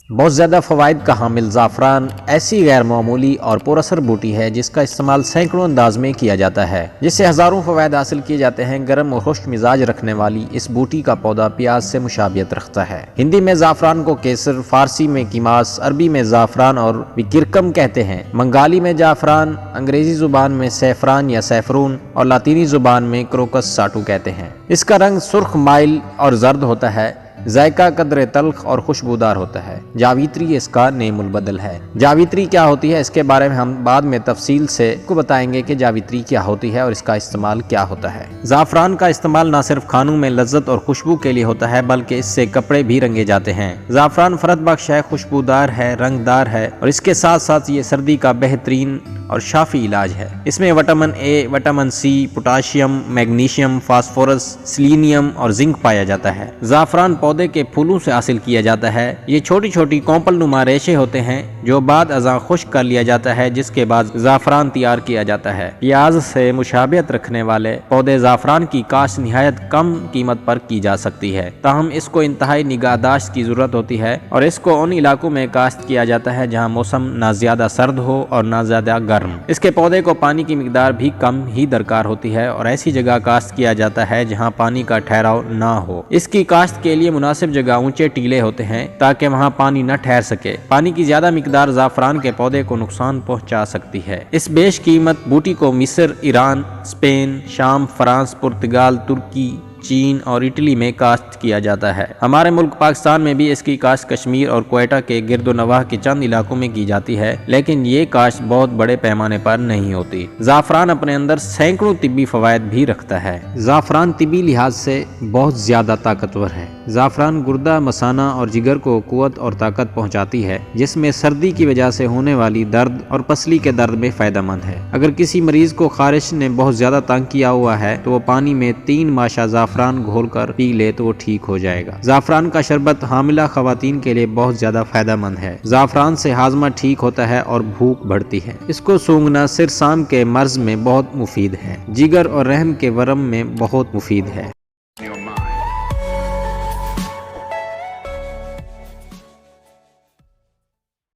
بہت زیادہ فوائد کا حامل زعفران ایسی غیر معمولی اور پر اثر بوٹی ہے جس کا استعمال سینکڑوں انداز میں کیا جاتا ہے، جس سے ہزاروں فوائد حاصل کیے جاتے ہیں۔ گرم اور خشک مزاج رکھنے والی اس بوٹی کا پودا پیاز سے مشابہت رکھتا ہے۔ ہندی میں زعفران کو کیسر، فارسی میں کیماس، عربی میں زعفران اور وکرکم کہتے ہیں، بنگالی میں جعفران، انگریزی زبان میں سیفران یا سیفرون اور لاطینی زبان میں کروکس ساٹو کہتے ہیں۔ اس کا رنگ سرخ مائل اور زرد ہوتا ہے، ذائقہ قدرے تلخ اور خوشبودار ہوتا ہے۔ جاویتری اس کا نیم البدل ہے۔ جاویتری کیا ہوتی ہے، اس کے بارے میں ہم بعد میں تفصیل سے کو بتائیں گے کہ جاویتری کیا ہوتی ہے اور اس کا استعمال کیا ہوتا ہے۔ زعفران کا استعمال نہ صرف کھانوں میں لذت اور خوشبو کے لیے ہوتا ہے بلکہ اس سے کپڑے بھی رنگے جاتے ہیں۔ زعفران فرحت بخش ہے، خوشبودار ہے، رنگ دار ہے اور اس کے ساتھ ساتھ یہ سردی کا بہترین اور شافی علاج ہے۔ اس میں vitamin A, vitamin C, potassium, magnesium, phosphorus, selenium اور زنک پایا جاتا ہے۔ زعفران پودے کے پھولوں سے حاصل کیا جاتا ہے۔ یہ چھوٹی چھوٹی کونپل نما ریشے ہوتے ہیں جو بعد ازاں خشک کر لیا جاتا ہے، جس کے بعد زعفران تیار کیا جاتا ہے۔ پیاز سے مشابہت رکھنے والے پودے زعفران کی کاشت نہایت کم قیمت پر کی جا سکتی ہے، تاہم اس کو انتہائی نگہداشت کی ضرورت ہوتی ہے اور اس کو ان علاقوں میں کاشت کیا جاتا ہے جہاں موسم نہ زیادہ سرد ہو اور نہ زیادہ گرم۔ اس کے پودے کو پانی کی مقدار بھی کم ہی درکار ہوتی ہے اور ایسی جگہ کاشت کیا جاتا ہے جہاں پانی کا ٹھہراؤ نہ ہو۔ اس کی کاشت کے لیے مناسب جگہ اونچے ٹیلے ہوتے ہیں تاکہ وہاں پانی نہ ٹھہر سکے۔ پانی کی زیادہ مقدار زعفران کے پودے کو نقصان پہنچا سکتی ہے۔ اس بیش قیمت بوٹی کو مصر، ایران، اسپین، شام، فرانس، پرتگال، ترکی، چین اور اٹلی میں کاشت کیا جاتا ہے۔ ہمارے ملک پاکستان میں بھی اس کی کاشت کشمیر اور کوئٹہ کے گرد و نواح کے چند علاقوں میں کی جاتی ہے، لیکن یہ کاشت بہت بڑے پیمانے پر نہیں ہوتی۔ زعفران اپنے اندر سینکڑوں طبی فوائد بھی رکھتا ہے۔ زعفران طبی لحاظ سے بہت زیادہ طاقتور ہے۔ زعفران گردہ، مثانہ اور جگر کو قوت اور طاقت پہنچاتی ہے، جس میں سردی کی وجہ سے ہونے والی درد اور پسلی کے درد میں فائدہ مند ہے۔ اگر کسی مریض کو خارش نے بہت زیادہ تنگ کیا ہوا ہے تو وہ پانی میں 3 ماشا زعفران گھول کر پی لے تو وہ ٹھیک ہو جائے گا۔ زعفران کا شربت حاملہ خواتین کے لیے بہت زیادہ فائدہ مند ہے۔ زعفران سے ہاضمہ ٹھیک ہوتا ہے اور بھوک بڑھتی ہے۔ اس کو سونگھنا سرسام کے مرض میں بہت مفید ہے۔ جگر اور رحم کے ورم میں بہت مفید ہے۔